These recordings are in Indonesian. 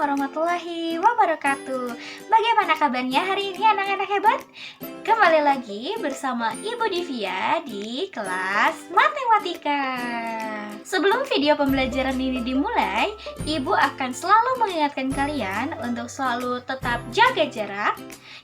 warahmatullahi wabarakatuh. Bagaimana kabarnya hari ini anak-anak hebat? Kembali lagi bersama Ibu Divya di kelas matematika. Sebelum video pembelajaran ini dimulai, Ibu akan selalu mengingatkan kalian untuk selalu tetap jaga jarak.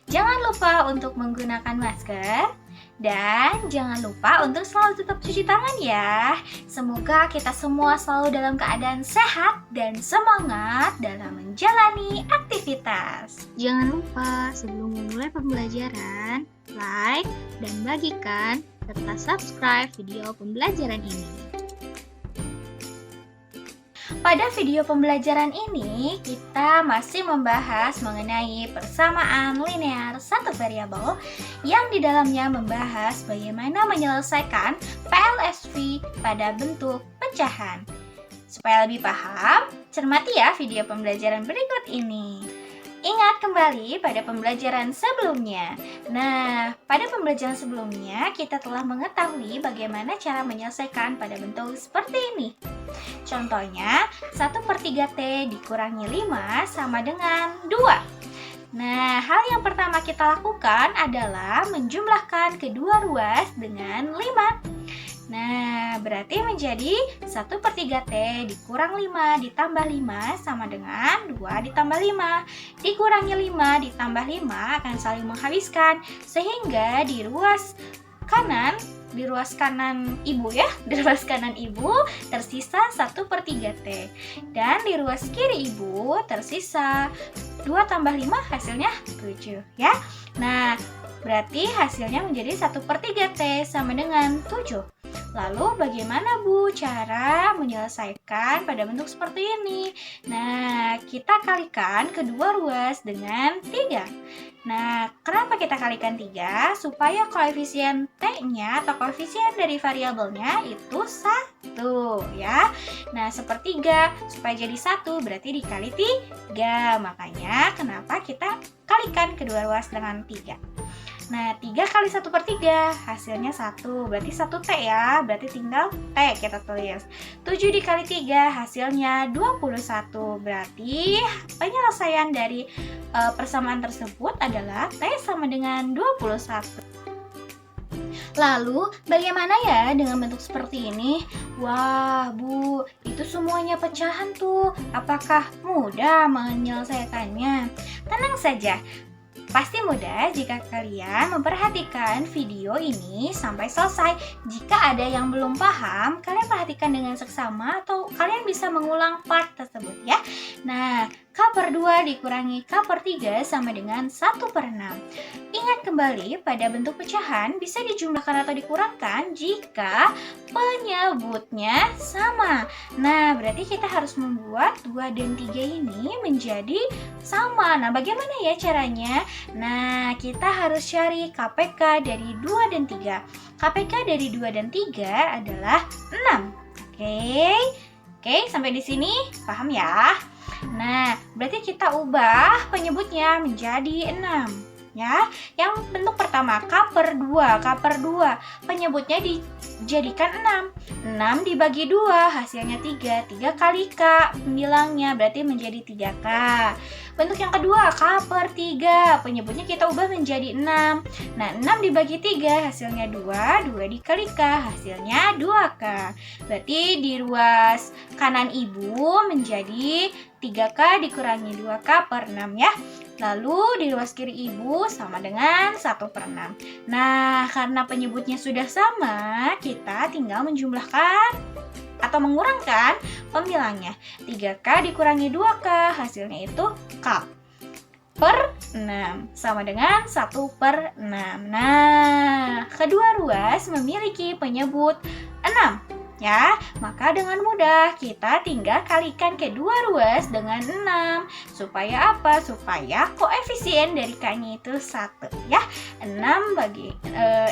Jangan lupa untuk menggunakan masker. Dan jangan lupa untuk selalu tetap cuci tangan ya. Semoga kita semua selalu dalam keadaan sehat dan semangat dalam menjalani aktivitas. Jangan lupa sebelum memulai pembelajaran, like dan bagikan serta subscribe video pembelajaran ini. Pada video pembelajaran ini, kita masih membahas mengenai persamaan linear satu variabel yang di dalamnya membahas bagaimana menyelesaikan PLSV pada bentuk pecahan. Supaya lebih paham, cermati ya video pembelajaran berikut ini. Ingat kembali pada pembelajaran sebelumnya. Nah, pada pembelajaran sebelumnya kita telah mengetahui bagaimana cara menyelesaikan pada bentuk seperti ini. Contohnya, 1/3T dikurangi 5 sama dengan 2. Nah, hal yang pertama kita lakukan adalah menjumlahkan kedua ruas dengan 5. Nah, berarti menjadi 1/3T dikurang 5 ditambah 5 sama dengan 2 ditambah 5. Dikurangi 5 ditambah 5 akan saling menghabiskan, sehingga di ruas kanan ibu ya, di ruas kanan ibu tersisa 1/3T. Dan di ruas kiri ibu tersisa 2 tambah 5 hasilnya 7 ya. Nah, berarti hasilnya menjadi 1/3T sama dengan 7. Lalu bagaimana Bu cara menyelesaikan pada bentuk seperti ini? Nah, kita kalikan kedua ruas dengan 3. Nah, kenapa kita kalikan 3? Supaya koefisien T-nya atau koefisien dari variabelnya itu 1 ya. Nah, 1/3 supaya jadi 1 berarti dikali 3. Makanya kenapa kita kalikan kedua ruas dengan 3. Nah, 3 kali 1/3 hasilnya 1, berarti 1T ya, berarti tinggal T kita tulis. 7 dikali 3 hasilnya 21, berarti penyelesaian dari persamaan tersebut adalah T sama dengan 21. Lalu, bagaimana ya dengan bentuk seperti ini? Wah, Bu, itu semuanya pecahan tuh. Apakah mudah menyelesaikannya? Tenang saja. Pasti mudah jika kalian memperhatikan video ini sampai selesai. Jika ada yang belum paham, kalian perhatikan dengan seksama atau kalian bisa mengulang part tersebut ya. Nah, K/2 dikurangi K/3 sama dengan 1/6. Ingat kembali pada bentuk pecahan bisa dijumlahkan atau dikurangkan jika penyebutnya sama. Nah, berarti kita harus membuat 2 dan 3 ini menjadi sama. Nah, bagaimana ya caranya? Nah, kita harus cari KPK dari 2 dan 3. KPK dari 2 dan 3 adalah 6. Oke, sampai di sini paham ya? Nah, berarti kita ubah penyebutnya menjadi 6. Ya, yang bentuk pertama K/2 penyebutnya dijadikan 6. 6 dibagi 2 hasilnya 3. 3 kali K bilangnya berarti menjadi 3K. Bentuk yang kedua K/3 penyebutnya kita ubah menjadi 6. Nah, 6 dibagi 3 hasilnya 2. 2 dikali K hasilnya 2K. Berarti di ruas kanan ibu menjadi 3K dikurangi 2K/6 ya. Lalu di ruas kiri ibu sama dengan 1/6. Nah, karena penyebutnya sudah sama, kita tinggal menjumlahkan atau mengurangkan pembilangnya. 3K dikurangi 2K, hasilnya itu K/6 sama dengan 1/6. Nah, kedua ruas memiliki penyebut 6. Ya, maka dengan mudah kita tinggal kalikan kedua ruas dengan 6. Supaya apa? Supaya koefisien dari K-nya itu 1 ya. 6 bagi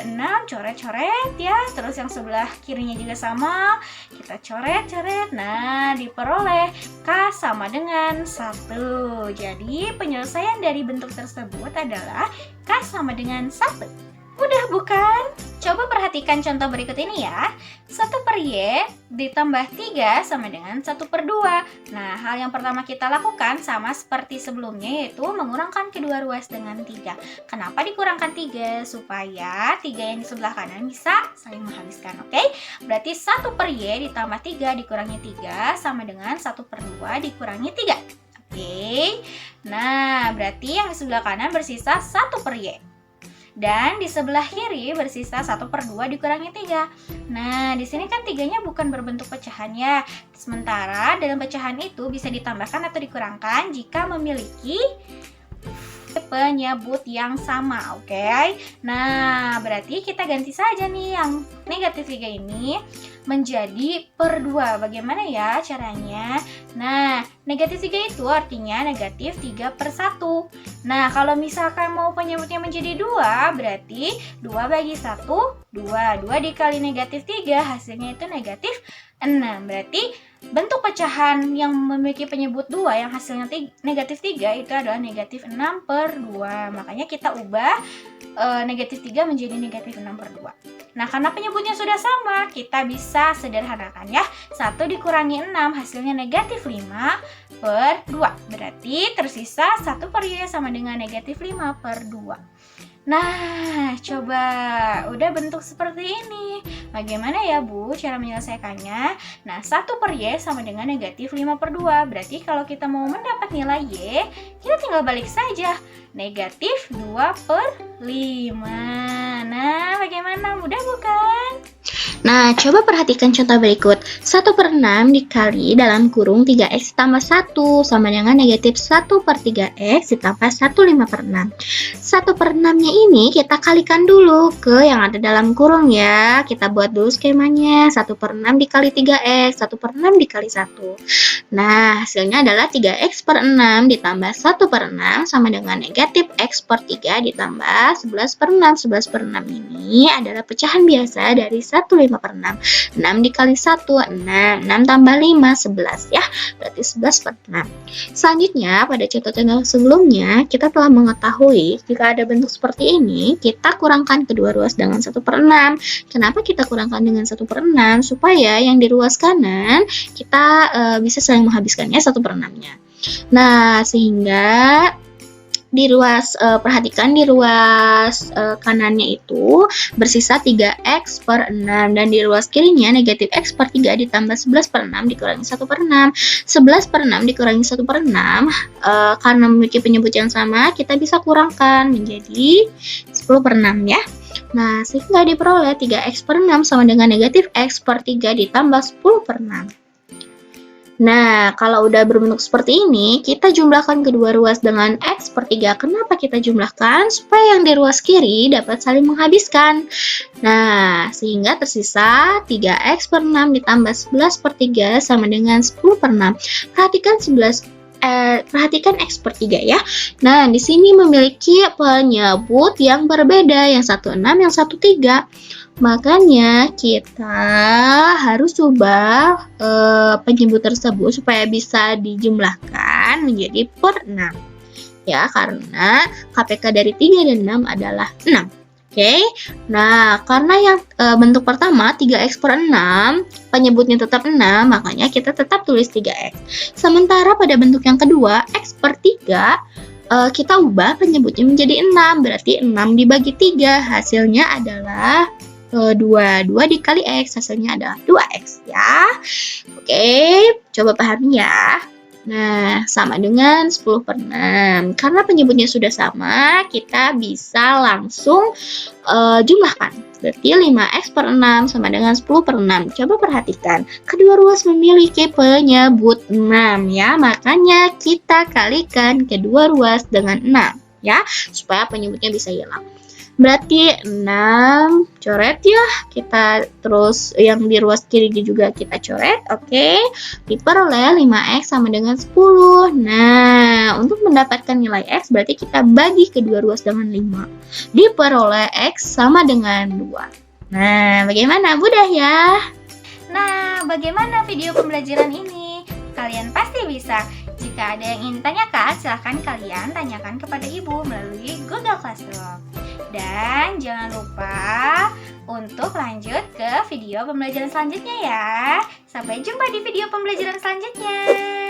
6 coret-coret ya. Terus yang sebelah kirinya juga sama. Kita coret-coret. Nah, diperoleh K sama dengan 1. Jadi, penyelesaian dari bentuk tersebut adalah K sama dengan 1. Mudah bukan? Coba perhatikan contoh berikut ini ya. 1/Y ditambah 3 sama dengan 1/2. Nah, hal yang pertama kita lakukan sama seperti sebelumnya, yaitu mengurangkan kedua ruas dengan 3. Kenapa dikurangkan 3? Supaya 3 yang di sebelah kanan bisa saling menghabiskan, oke? Berarti 1/Y ditambah 3 dikurangi 3 sama dengan 1/2 dikurangi 3. Oke, nah berarti yang di sebelah kanan bersisa 1/Y. Dan di sebelah kiri bersisa 1/2 dikurangi 3. Nah, di sini kan 3-nya bukan berbentuk pecahan ya. Sementara dalam pecahan itu bisa ditambahkan atau dikurangkan jika memiliki penyebut yang sama, oke? Nah, berarti kita ganti saja nih yang negatif 3 ini menjadi per 2. Bagaimana ya caranya? Nah, negatif 3 itu artinya negatif 3/1. Nah, kalau misalkan mau penyebutnya menjadi 2, berarti 2 bagi 1, 2. 2 dikali negatif 3, hasilnya itu negatif 6. Berarti bentuk pecahan yang memiliki penyebut 2 yang hasilnya negatif 3 itu adalah negatif 6/2. Makanya kita ubah negatif 3 menjadi negatif 6/2. Nah, karena penyebutnya sudah sama, kita bisa sederhanakan ya. 1 dikurangi 6 hasilnya negatif 5/2. Berarti tersisa 1/Y sama dengan negatif 5/2. Nah, coba udah bentuk seperti ini. Bagaimana ya Bu cara menyelesaikannya? Nah, 1/Y sama dengan negatif 5/2. Berarti kalau kita mau mendapat nilai Y, kita tinggal balik saja. Negatif 2/5. Nah, bagaimana? Mudah bukan? Nah, coba perhatikan contoh berikut. 1/6 dikali dalam kurung 3x tambah 1 sama dengan negatif 1/3x ditambah 1/5/6. 1/6-nya ini kita kalikan dulu ke yang ada dalam kurung ya. Kita buat dulu skemanya. 1/6 dikali 3x, 1/6 dikali 1. Nah, hasilnya adalah 3x/6 ditambah 1/6 sama dengan negatif x/3 ditambah 11/6. 11/6 ini adalah pecahan biasa dari 1/5/6. 6 dikali 1, 6. 6 tambah 5, 11 ya. Berarti 11/6. Selanjutnya, pada contoh-contoh sebelumnya, kita telah mengetahui jika ada bentuk seperti ini, kita kurangkan kedua ruas dengan 1/6. Kenapa kita kurangkan dengan 1/6? Supaya yang di ruas kanan, kita bisa saling menghabiskannya 1/6-nya. Nah, sehingga di ruas perhatikan di ruas kanannya itu bersisa 3x/6 dan di ruas kirinya negatif x/3 ditambah 11/6 dikurangi 1/6. 11/6 dikurangi 1/6 karena memiliki penyebut yang sama, kita bisa kurangkan menjadi 10/6 ya. Nah, sehingga diperoleh 3x/6 sama dengan negatif x/3 ditambah 10/6. Nah, kalau udah berbentuk seperti ini, kita jumlahkan kedua ruas dengan x/3. Kenapa kita jumlahkan? Supaya yang di ruas kiri dapat saling menghabiskan. Nah, sehingga tersisa 3x/6 ditambah 11/3 sama dengan 10/6. Perhatikan x/3 ya. Nah, di sini memiliki penyebut yang berbeda, yang satu 6, yang satu 3. Makanya kita harus coba penyebut tersebut supaya bisa dijumlahkan menjadi per 6. Ya, karena KPK dari 3 dan 6 adalah 6. Oke. Nah, karena yang bentuk pertama 3x/6, penyebutnya tetap 6, makanya kita tetap tulis 3x. Sementara pada bentuk yang kedua, x/3, kita ubah penyebutnya menjadi 6. Berarti 6 dibagi 3, hasilnya adalah 2 dikali x, hasilnya adalah 2x ya. Oke, coba pahami ya. Nah, sama dengan 10/6. Karena penyebutnya sudah sama, kita bisa langsung jumlahkan. Berarti 5x/6 sama dengan 10/6. Coba perhatikan, kedua ruas memiliki penyebut 6 ya. Makanya kita kalikan kedua ruas dengan 6 ya, supaya penyebutnya bisa hilang. Berarti 6 coret ya, kita terus yang di ruas kiri juga kita coret, oke. Diperoleh 5x sama dengan 10. Nah, untuk mendapatkan nilai x berarti kita bagi kedua ruas dengan 5. Diperoleh x sama dengan 2. Nah, bagaimana? Mudah ya? Nah, bagaimana video pembelajaran ini? Kalian pasti bisa. Jika ada yang ingin tanyakan, silahkan kalian tanyakan kepada Ibu melalui Google Classroom. Dan jangan lupa untuk lanjut ke video pembelajaran selanjutnya ya. Sampai jumpa di video pembelajaran selanjutnya.